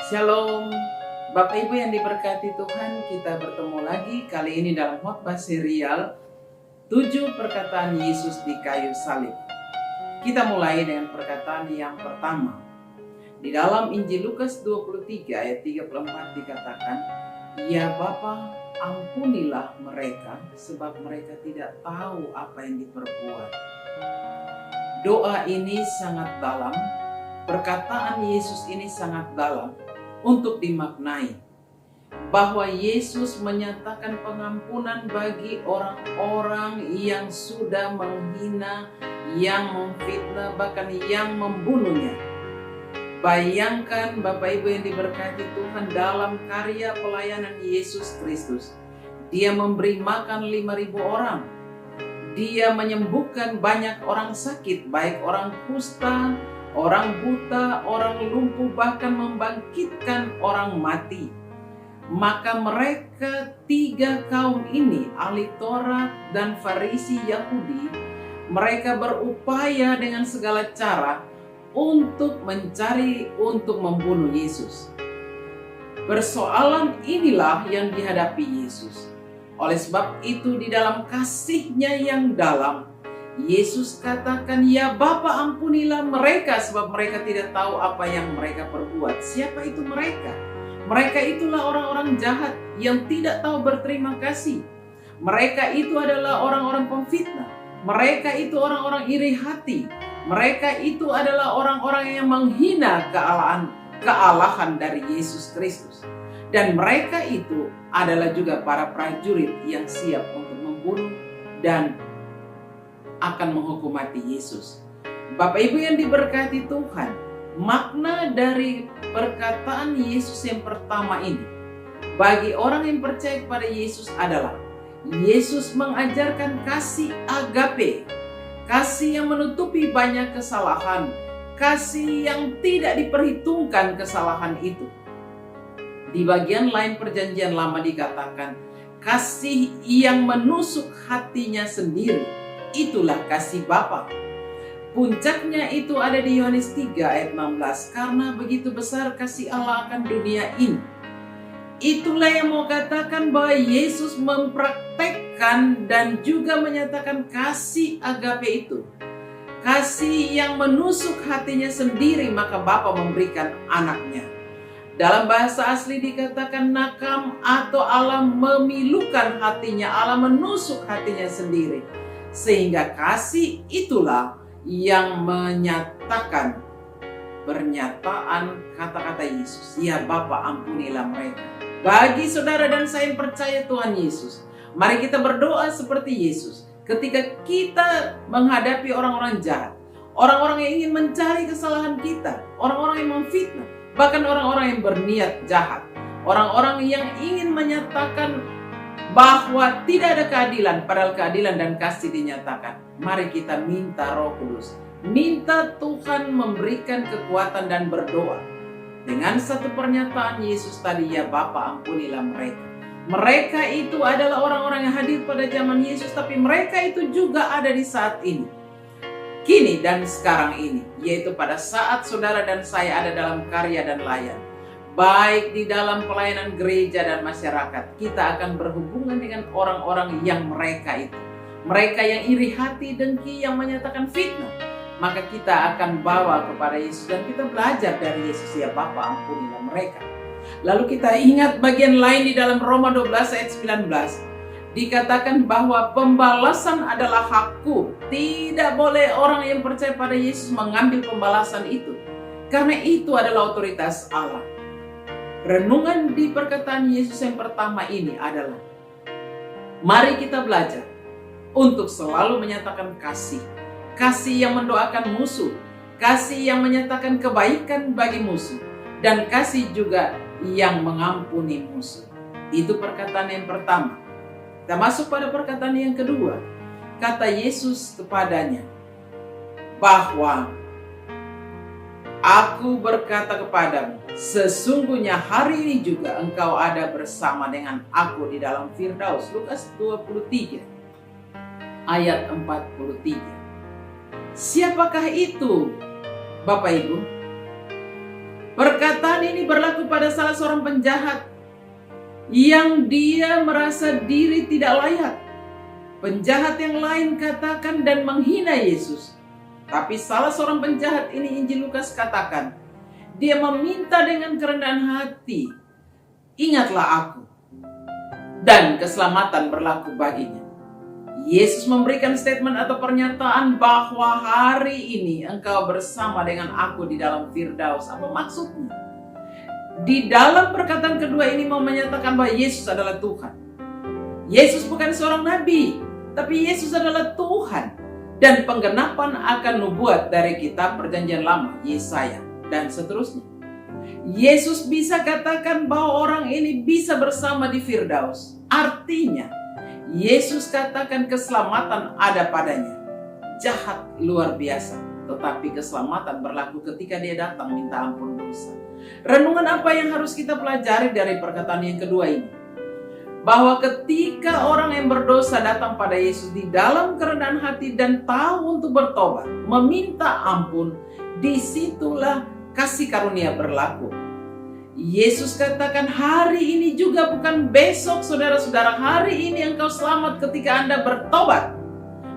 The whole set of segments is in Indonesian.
Shalom, Bapak Ibu yang diberkati Tuhan, kita bertemu lagi kali ini dalam khotbah serial 7 perkataan Yesus di kayu salib. Kita mulai dengan perkataan yang pertama. Di dalam Injil Lukas 23 ayat 34 dikatakan, "Ya Bapa, ampunilah mereka sebab mereka tidak tahu apa yang diperbuat." Doa ini sangat dalam, perkataan Yesus ini sangat dalam untuk dimaknai, bahwa Yesus menyatakan pengampunan bagi orang-orang yang sudah menghina, yang memfitnah, bahkan yang membunuhnya. Bayangkan Bapak Ibu yang diberkati Tuhan, dalam karya pelayanan Yesus Kristus, Dia memberi makan 5.000 orang. Dia menyembuhkan banyak orang sakit, baik orang kusta, orang buta, orang lumpuh, bahkan membangkitkan orang mati. Maka mereka 3 kaum ini, ahli Taurat dan Farisi Yahudi, mereka berupaya dengan segala cara untuk membunuh Yesus. Persoalan inilah yang dihadapi Yesus. Oleh sebab itu di dalam kasih-Nya yang dalam, Yesus katakan, "Ya Bapa, ampunilah mereka sebab mereka tidak tahu apa yang mereka perbuat." Siapa itu mereka? Mereka itulah orang-orang jahat yang tidak tahu berterima kasih. Mereka itu adalah orang-orang pemfitnah. Mereka itu orang-orang iri hati. Mereka itu adalah orang-orang yang menghina kealahan dari Yesus Kristus. Dan mereka itu adalah juga para prajurit yang siap untuk membunuh dan akan menghukum mati Yesus. Bapak Ibu yang diberkati Tuhan, makna dari perkataan Yesus yang pertama ini bagi orang yang percaya kepada Yesus adalah Yesus mengajarkan kasih agape, kasih yang menutupi banyak kesalahan, kasih yang tidak diperhitungkan kesalahan itu. Di bagian lain perjanjian lama dikatakan kasih yang menusuk hatinya sendiri. Itulah kasih Bapa. Puncaknya itu ada di Yohanes 3 ayat 16. "Karena begitu besar kasih Allah akan dunia ini." Itulah yang mau katakan bahwa Yesus mempraktekkan dan juga menyatakan kasih agape itu. Kasih yang menusuk hatinya sendiri, maka Bapa memberikan anaknya. Dalam bahasa asli dikatakan nakam atau Allah memilukan hatinya, Allah menusuk hatinya sendiri. Sehingga kasih itulah yang menyatakan pernyataan kata-kata Yesus, "Ya Bapa, ampunilah mereka." Bagi saudara dan saya yang percaya Tuhan Yesus, mari kita berdoa seperti Yesus. Ketika kita menghadapi orang-orang jahat, orang-orang yang ingin mencari kesalahan kita, orang-orang yang memfitnah, bahkan orang-orang yang berniat jahat, orang-orang yang ingin menyatakan bahwa tidak ada keadilan, padahal keadilan dan kasih dinyatakan. Mari kita minta Roh Kudus, minta Tuhan memberikan kekuatan dan berdoa. Dengan satu pernyataan Yesus tadi, "Ya Bapa, ampunilah mereka." Mereka itu adalah orang-orang yang hadir pada zaman Yesus, tapi mereka itu juga ada di saat ini, kini dan sekarang ini, yaitu pada saat saudara dan saya ada dalam karya dan layan. Baik di dalam pelayanan gereja dan masyarakat, kita akan berhubungan dengan orang-orang yang mereka itu. Mereka yang iri hati, dengki, yang menyatakan fitnah. Maka kita akan bawa kepada Yesus dan kita belajar dari Yesus, "Ya Bapa, ampunilah mereka." Lalu kita ingat bagian lain di dalam Roma 12 ayat 19. Dikatakan bahwa pembalasan adalah hakku. Tidak boleh orang yang percaya pada Yesus mengambil pembalasan itu, karena itu adalah otoritas Allah. Renungan di perkataan Yesus yang pertama ini adalah, mari kita belajar untuk selalu menyatakan kasih. Kasih yang mendoakan musuh, kasih yang menyatakan kebaikan bagi musuh, dan kasih juga yang mengampuni musuh. Itu perkataan yang pertama. Kita masuk pada perkataan yang kedua. Kata Yesus kepadanya bahwa, "Aku berkata kepadamu, sesungguhnya hari ini juga engkau ada bersama dengan aku di dalam Firdaus." Lukas 23 ayat 43. Siapakah itu, Bapak Ibu? Perkataan ini berlaku pada salah seorang penjahat yang dia merasa diri tidak layak. Penjahat yang lain katakan dan menghina Yesus. Tapi salah seorang penjahat ini Injil Lukas katakan, dia meminta dengan kerendahan hati, ingatlah aku. Dan keselamatan berlaku baginya. Yesus memberikan statement atau pernyataan bahwa hari ini engkau bersama dengan aku di dalam Firdaus. Apa maksudnya? Di dalam perkataan kedua ini mau menyatakan bahwa Yesus adalah Tuhan. Yesus bukan seorang nabi, tapi Yesus adalah Tuhan. Dan penggenapan akan nubuat dari kitab Perjanjian Lama, Yesaya, dan seterusnya. Yesus bisa katakan bahwa orang ini bisa bersama di Firdaus. Artinya, Yesus katakan keselamatan ada padanya. Jahat luar biasa, tetapi keselamatan berlaku ketika dia datang minta ampun dosa. Renungan apa yang harus kita pelajari dari perkataan yang kedua ini? Bahwa ketika orang yang berdosa datang pada Yesus di dalam kerendahan hati dan tahu untuk bertobat, meminta ampun, disitulah kasih karunia berlaku. Yesus katakan hari ini juga bukan besok, saudara-saudara. Hari ini engkau selamat ketika Anda bertobat.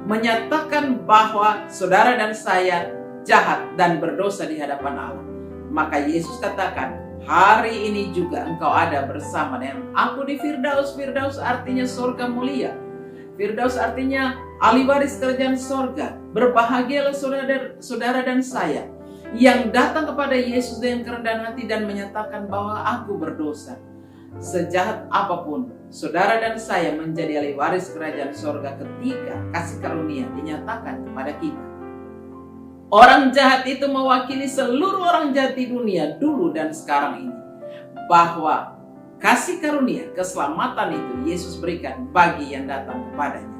Menyatakan bahwa saudara dan saya jahat dan berdosa di hadapan Allah. Maka Yesus katakan hari ini juga engkau ada bersama dengan aku di Firdaus. Firdaus artinya surga mulia. Firdaus artinya ahli waris kerajaan surga. Berbahagialah saudara dan saya yang datang kepada Yesus dengan kerendahan hati dan menyatakan bahwa aku berdosa. Sejahat apapun, saudara dan saya menjadi ahli waris kerajaan surga ketika kasih karunia dinyatakan kepada kita. Orang jahat itu mewakili seluruh orang jahat di dunia dulu dan sekarang ini. Bahwa kasih karunia, keselamatan itu Yesus berikan bagi yang datang kepadanya.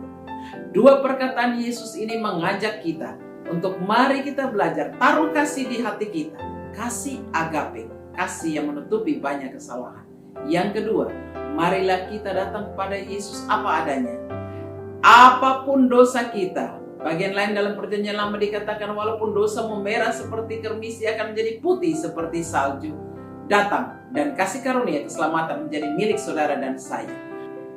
Dua perkataan Yesus ini mengajak kita untuk mari kita belajar taruh kasih di hati kita. Kasih agape, kasih yang menutupi banyak kesalahan. Yang kedua, marilah kita datang kepada Yesus apa adanya. Apapun dosa kita, bagian lain dalam Perjanjian Lama dikatakan walaupun dosa memerah seperti kermis, ia akan menjadi putih seperti salju. Datang dan kasih karunia keselamatan menjadi milik saudara dan saya.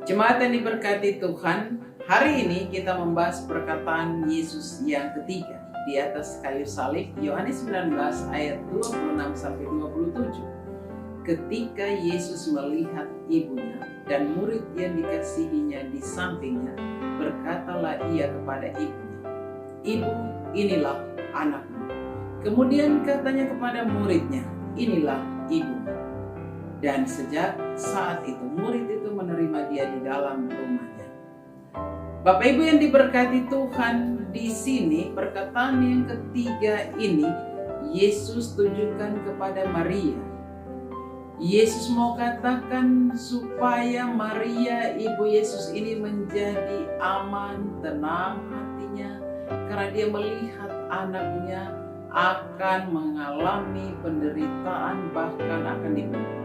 Jemaat yang diberkati Tuhan, hari ini kita membahas perkataan Yesus yang ketiga di atas kayu salib, Yohanes 19 ayat 26 sampai 27. Ketika Yesus melihat ibunya dan murid yang dikasihinya di sampingnya, berkatalah ia kepada ibunya, "Ibu, inilah anakmu." Kemudian katanya kepada muridnya, "Inilah ibunya." Dan sejak saat itu murid itu menerima dia di dalam rumahnya. Bapak Ibu yang diberkati Tuhan, di sini perkataan yang ketiga ini Yesus tujukan kepada Maria. Yesus mau katakan supaya Maria, ibu Yesus ini menjadi aman, tenang hatinya karena dia melihat anaknya akan mengalami penderitaan, bahkan akan dibunuh.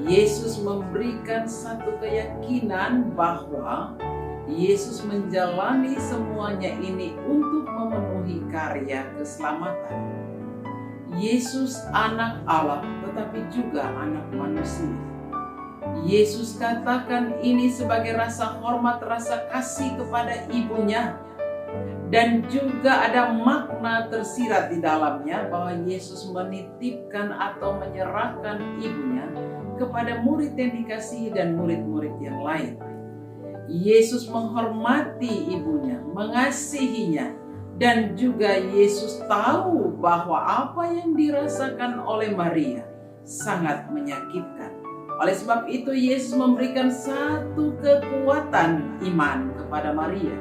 Yesus memberikan satu keyakinan bahwa Yesus menjalani semuanya ini untuk memenuhi karya keselamatan. Yesus anak Allah tetapi juga anak manusia. Yesus katakan ini sebagai rasa hormat, rasa kasih kepada ibunya. Dan juga ada makna tersirat di dalamnya bahwa Yesus menitipkan atau menyerahkan ibunya kepada murid yang dikasihi dan murid-murid yang lain. Yesus menghormati ibunya, mengasihinya, dan juga Yesus tahu bahwa apa yang dirasakan oleh Maria sangat menyakitkan. Oleh sebab itu Yesus memberikan satu kekuatan iman kepada Maria.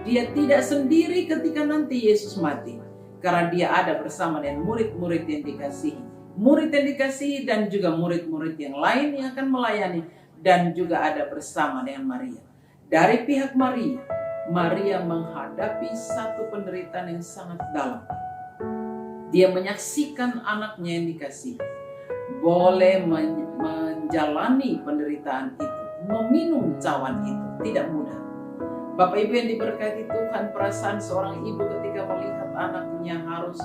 Dia tidak sendiri ketika nanti Yesus mati, karena dia ada bersama dengan murid-murid yang dikasihi. Murid yang dikasihi dan juga murid-murid yang lain yang akan melayani dan juga ada bersama dengan Maria. Dari pihak Maria, Maria menghadapi satu penderitaan yang sangat dalam. Dia menyaksikan anaknya yang dikasihi boleh menjalani penderitaan itu, meminum cawan itu, tidak mudah. Bapak Ibu yang diberkati Tuhan, perasaan seorang ibu ketika melihat anaknya harus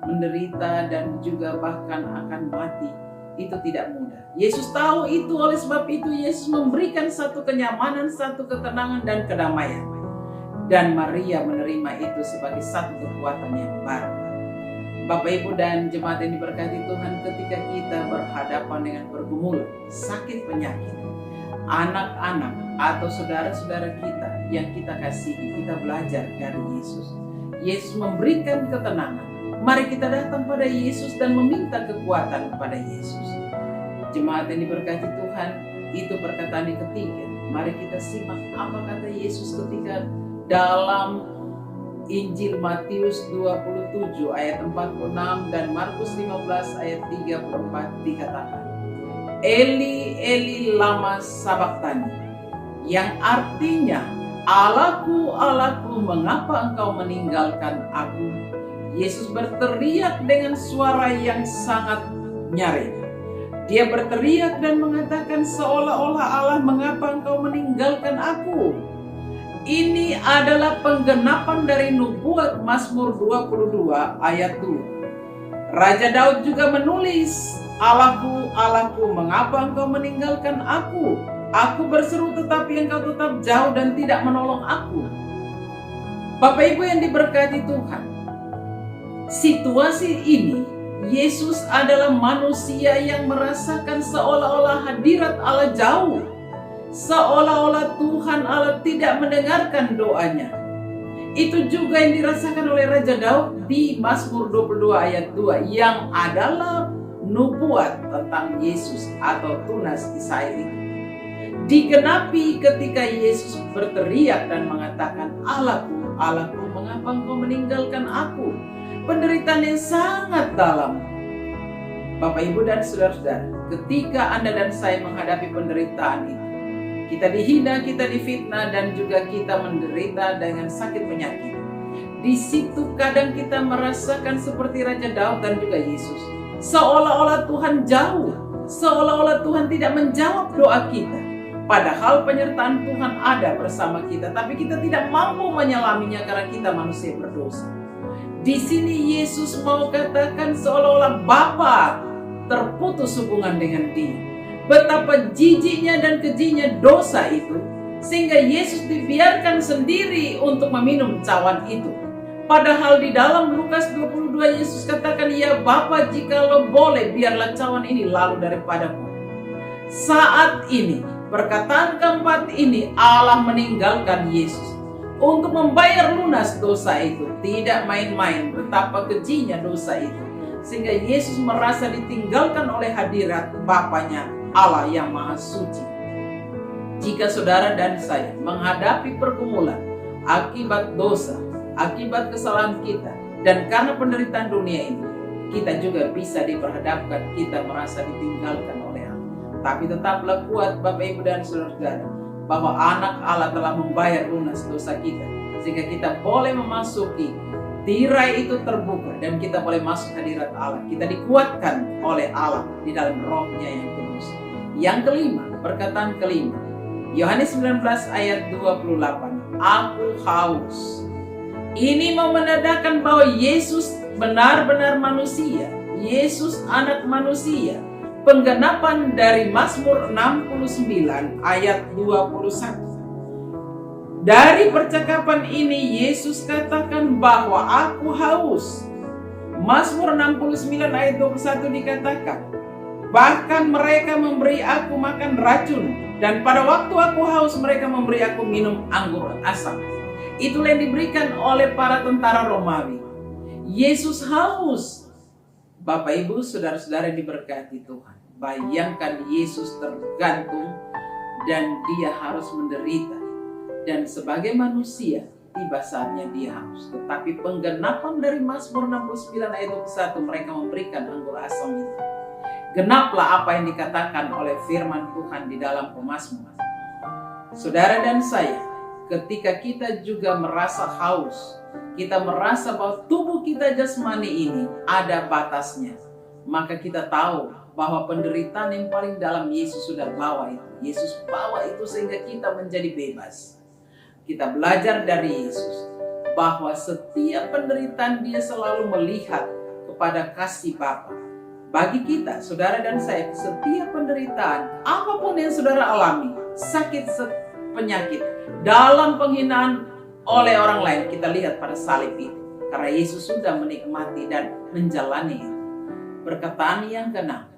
menderita dan juga bahkan akan mati. Itu tidak mudah. Yesus tahu itu, oleh sebab itu Yesus memberikan satu kenyamanan, satu ketenangan dan kedamaian. Dan Maria menerima itu sebagai satu kekuatan yang baru. Bapak, Ibu, dan jemaat yang diberkati Tuhan, ketika kita berhadapan dengan pergumulan, sakit penyakit, anak-anak atau saudara-saudara kita yang kita kasihi, kita belajar dari Yesus. Yesus memberikan ketenangan. Mari kita datang pada Yesus dan meminta kekuatan kepada Yesus. Jemaat yang diberkati Tuhan, itu perkataan yang ketiga. Mari kita simak apa kata Yesus ketika dalam Injil Matius 27 ayat 46 dan Markus 15 ayat 34 dikatakan, Eli, Eli lama sabachthani, yang artinya, Allahku, Allahku, mengapa engkau meninggalkan aku? Yesus berteriak dengan suara yang sangat nyaring. Dia berteriak dan mengatakan seolah-olah, Allah, mengapa engkau meninggalkan aku? Ini adalah penggenapan dari nubuat Mazmur 22 ayat 2. Raja Daud juga menulis, Allahku, Allahku, mengapa engkau meninggalkan aku? Aku berseru tetapi engkau tetap jauh dan tidak menolong aku. Bapak Ibu yang diberkati Tuhan, situasi ini, Yesus adalah manusia yang merasakan seolah-olah hadirat Allah jauh. Seolah-olah Tuhan Allah tidak mendengarkan doanya. Itu juga yang dirasakan oleh Raja Daud di Mazmur 22 ayat 2 yang adalah nubuat tentang Yesus atau tunas Yesaya itu. Digenapi ketika Yesus berteriak dan mengatakan, Allahku, Allahku, mengapa engkau meninggalkan aku? Penderitaan yang sangat dalam. Bapak, Ibu, dan saudara-saudara, ketika Anda dan saya menghadapi penderitaan itu, kita dihina, kita difitnah, dan juga kita menderita dengan sakit penyakit. Di situ kadang kita merasakan seperti Raja Daud dan juga Yesus. Seolah-olah Tuhan jauh, seolah-olah Tuhan tidak menjawab doa kita. Padahal penyertaan Tuhan ada bersama kita, tapi kita tidak mampu menyelaminya karena kita manusia berdosa. Di sini Yesus mau katakan seolah-olah Bapa terputus hubungan dengan dia. Betapa jijiknya dan kejinya dosa itu, sehingga Yesus dibiarkan sendiri untuk meminum cawan itu. Padahal di dalam Lukas 22 Yesus katakan, ya Bapa, jikalau boleh biarlah cawan ini lalu daripadaku. Saat ini, perkataan keempat ini, Allah meninggalkan Yesus untuk membayar lunas dosa itu. Tidak main-main betapa kejinya dosa itu, sehingga Yesus merasa ditinggalkan oleh hadirat Bapanya, Allah yang Maha Suci. Jika saudara dan saya menghadapi pergumulan akibat dosa, akibat kesalahan kita, dan karena penderitaan dunia ini, kita juga bisa diperhadapkan kita merasa ditinggalkan oleh Allah. Tapi tetaplah kuat Bapak, Ibu, dan saudara-saudara, bahwa anak Allah telah membayar lunas dosa kita, sehingga kita boleh memasuki tirai itu terbuka dan kita boleh masuk hadirat Allah. Kita dikuatkan oleh Allah di dalam rohnya yang kudus. Yang kelima, perkataan kelima, Yohanes 19 ayat 28, aku haus. Ini mau menandakan bahwa Yesus benar-benar manusia, Yesus anak manusia. Penggenapan dari Mazmur 69 ayat 21. Dari percakapan ini Yesus katakan bahwa aku haus. Mazmur 69 ayat 21 dikatakan, bahkan mereka memberi aku makan racun, dan pada waktu aku haus mereka memberi aku minum anggur asam. Itulah yang diberikan oleh para tentara Romawi. Yesus haus. Bapak, Ibu, saudara-saudara yang diberkati Tuhan, bayangkan Yesus tergantung dan dia harus menderita. Dan sebagai manusia, tiba saatnya dia haus. Tetapi penggenapan dari Mazmur 69 ayat 21, mereka memberikan anggur asam itu. Genaplah apa yang dikatakan oleh firman Tuhan di dalam pemazmur. Saudara dan saya, ketika kita juga merasa haus, kita merasa bahwa tubuh kita jasmani ini ada batasnya, maka kita tahu bahwa penderitaan yang paling dalam Yesus sudah bawa itu. Yesus bawa itu sehingga kita menjadi bebas. Kita belajar dari Yesus bahwa setiap penderitaan dia selalu melihat kepada kasih Bapa. Bagi kita, saudara dan saya, setiap penderitaan, apapun yang saudara alami, sakit, penyakit, dalam penghinaan oleh orang lain, kita lihat pada salib itu. Karena Yesus sudah menikmati dan menjalani itu. Perkataan yang keenam,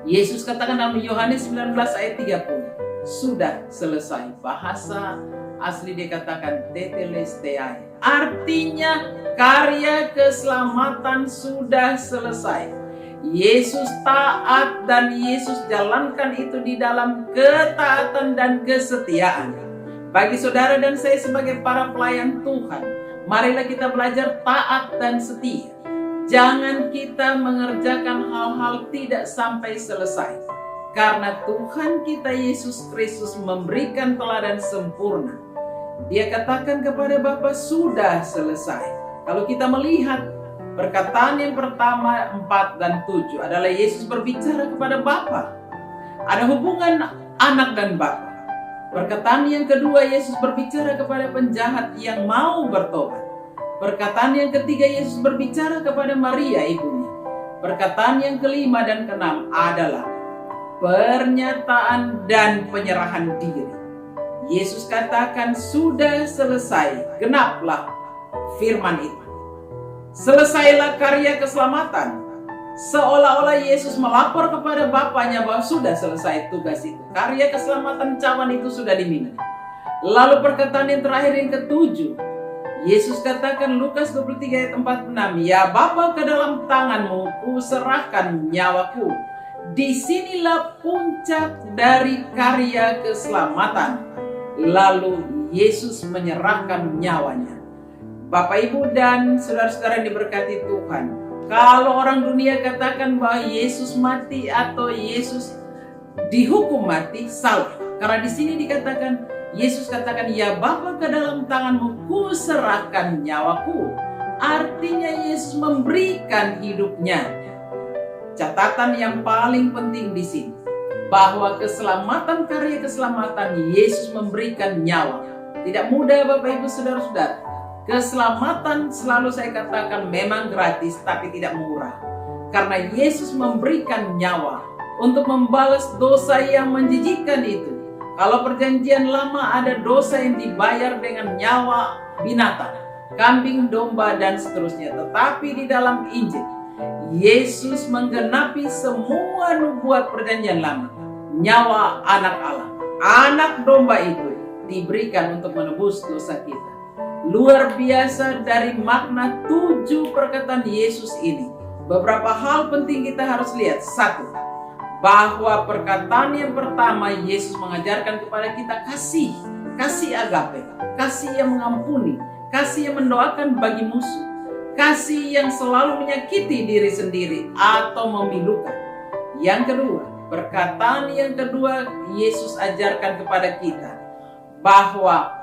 Yesus katakan dalam Yohanes 19 ayat 30, sudah selesai. Bahasa asli dikatakan tetelestai. Artinya karya keselamatan sudah selesai. Yesus taat dan Yesus jalankan itu di dalam ketaatan dan kesetiaan. Bagi saudara dan saya sebagai para pelayan Tuhan, marilah kita belajar taat dan setia. Jangan kita mengerjakan hal-hal tidak sampai selesai. Karena Tuhan kita Yesus Kristus memberikan teladan sempurna. Dia katakan kepada Bapa, sudah selesai. Kalau kita melihat perkataan yang pertama 4 dan 7 adalah Yesus berbicara kepada Bapa. Ada hubungan anak dan Bapa. Perkataan yang kedua, Yesus berbicara kepada penjahat yang mau bertobat. Perkataan yang ketiga, Yesus berbicara kepada Maria ibunya. Perkataan yang kelima dan keenam adalah pernyataan dan penyerahan diri. Yesus katakan sudah selesai, genaplah firman itu. Selesailah karya keselamatan. Seolah-olah Yesus melapor kepada Bapaknya bahwa sudah selesai tugas itu. Karya keselamatan cawan itu sudah diminum. Lalu perkataan yang terakhir yang ketujuh, Yesus katakan Lukas 23 ayat 46, ya Bapa, ke dalam tanganmu kuserahkan nyawaku. Disinilah puncak dari karya keselamatan. Lalu Yesus menyerahkan nyawanya. Bapak, Ibu, dan saudara-saudara yang diberkati Tuhan, kalau orang dunia katakan bahwa Yesus mati atau Yesus dihukum mati, salah. Karena di sini dikatakan, Yesus katakan, ya Bapa, ke dalam tanganmu kuserahkan nyawaku. Artinya Yesus memberikan hidupnya. Catatan yang paling penting di sini, bahwa keselamatan, karya keselamatan, Yesus memberikan nyawa. Tidak mudah Bapak Ibu saudara-saudara. Keselamatan selalu saya katakan memang gratis tapi tidak murah. Karena Yesus memberikan nyawa untuk membalas dosa yang menjijikkan itu. Kalau perjanjian lama ada dosa yang dibayar dengan nyawa binatang, kambing, domba, dan seterusnya. Tetapi di dalam Injil, Yesus menggenapi semua nubuat perjanjian lama. Nyawa anak Allah, anak domba itu diberikan untuk menebus dosa kita. Luar biasa dari makna 7 perkataan Yesus ini. Beberapa hal penting kita harus lihat. 1, bahwa perkataan yang pertama, Yesus mengajarkan kepada kita kasih. Kasih agape, kasih yang mengampuni, kasih yang mendoakan bagi musuh, kasih yang selalu menyakiti diri sendiri atau memilukan. Yang kedua, perkataan yang kedua, Yesus ajarkan kepada kita bahwa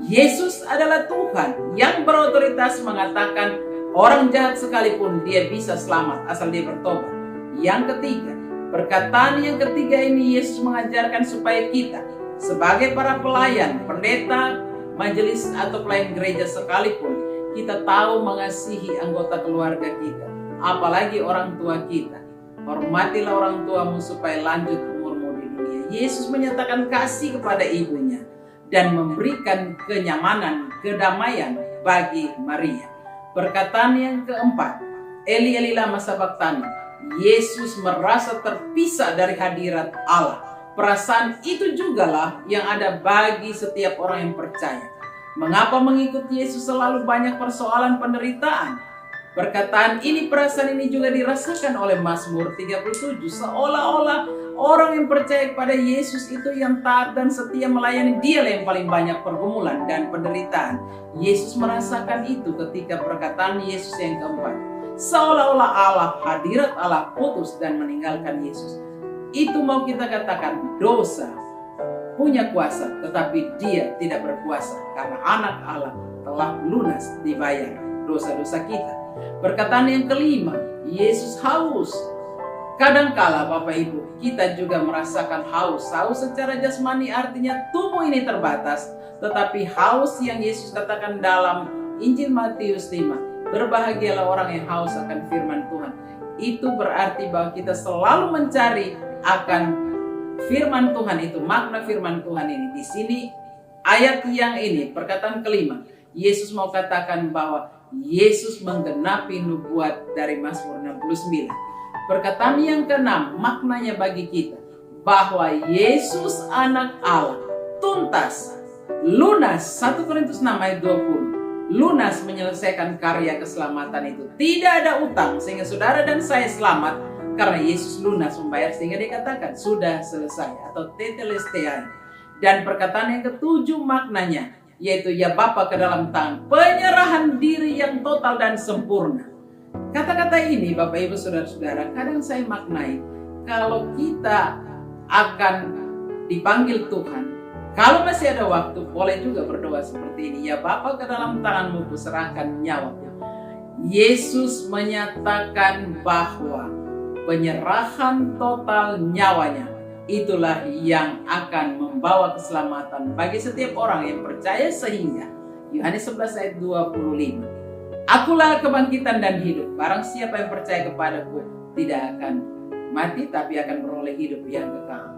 Yesus adalah Tuhan yang berotoritas mengatakan orang jahat sekalipun dia bisa selamat asal dia bertobat. Yang ketiga, perkataan yang ketiga ini Yesus mengajarkan supaya kita sebagai para pelayan, pendeta, majelis atau pelayan gereja sekalipun, kita tahu mengasihi anggota keluarga kita, apalagi orang tua kita. Hormatilah orang tuamu supaya lanjut umurmu di dunia. Yesus menyatakan kasih kepada ibunya dan memberikan kenyamanan, kedamaian bagi Maria. Perkataan yang keempat, Eli Eli lama sabachthani. Yesus merasa terpisah dari hadirat Allah. Perasaan itu jugalah yang ada bagi setiap orang yang percaya. Mengapa mengikuti Yesus selalu banyak persoalan penderitaan? Perkataan ini, perasaan ini juga dirasakan oleh Mazmur 37. Seolah-olah orang yang percaya kepada Yesus itu yang taat dan setia melayani Dia yang paling banyak pergumulan dan penderitaan. Yesus merasakan itu ketika perkataan Yesus yang keempat. Seolah-olah Allah, hadirat Allah putus dan meninggalkan Yesus. Itu mau kita katakan dosa punya kuasa, tetapi Dia tidak berkuasa karena anak Allah telah lunas dibayar dosa-dosa kita. Perkataan yang kelima, Yesus haus. Kadangkala Bapak Ibu, kita juga merasakan haus. Haus secara jasmani artinya tubuh ini terbatas. Tetapi haus yang Yesus katakan dalam Injil Matius 5, berbahagialah orang yang haus akan firman Tuhan. Itu berarti bahwa kita selalu mencari akan firman Tuhan itu, makna firman Tuhan ini. Di sini ayat yang ini, perkataan kelima, Yesus mau katakan bahwa Yesus menggenapi nubuat dari Mazmur 69. Perkataan yang keenam, maknanya bagi kita bahwa Yesus anak Allah tuntas, lunas, 1 Korintus 6 ayat 20, lunas menyelesaikan karya keselamatan itu. Tidak ada utang sehingga saudara dan saya selamat karena Yesus lunas membayar, sehingga dikatakan sudah selesai atau tetelestai. Dan perkataan yang ketujuh maknanya yaitu ya Bapa ke dalam tangan, penyerahan diri yang total dan sempurna. Kata-kata ini Bapak Ibu Saudara-saudara kadang saya maknai kalau kita akan dipanggil Tuhan, kalau masih ada waktu boleh juga berdoa seperti ini, ya Bapa ke dalam tangan-Mu kuserahkan nyawaku. Yesus menyatakan bahwa penyerahan total nyawanya itulah yang akan membawa keselamatan bagi setiap orang yang percaya, sehingga Yohanes 11 ayat 25, Akulah kebangkitan dan hidup, barang siapa yang percaya kepadaku tidak akan mati tapi akan beroleh hidup yang kekal.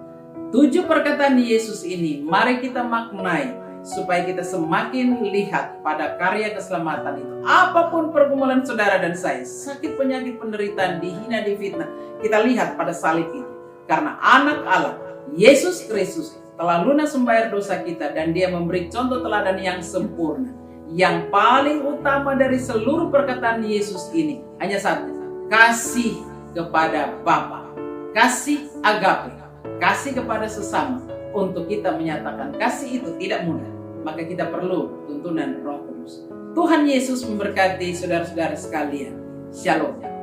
7 perkataan Yesus ini mari kita maknai supaya kita semakin lihat pada karya keselamatan itu. Apapun pergumulan saudara dan saya, sakit, penyakit, penderitaan, dihina, difitnah, kita lihat pada salib itu. Karena anak Allah, Yesus Kristus telah lunas membayar dosa kita dan dia memberi contoh teladan yang sempurna. Yang paling utama dari seluruh perkataan Yesus ini hanya satu, kasih kepada Bapa, kasih agape, kasih kepada sesama. Untuk kita menyatakan kasih itu tidak mudah, maka kita perlu tuntunan Roh Kudus. Tuhan Yesus memberkati saudara-saudara sekalian. Shalom.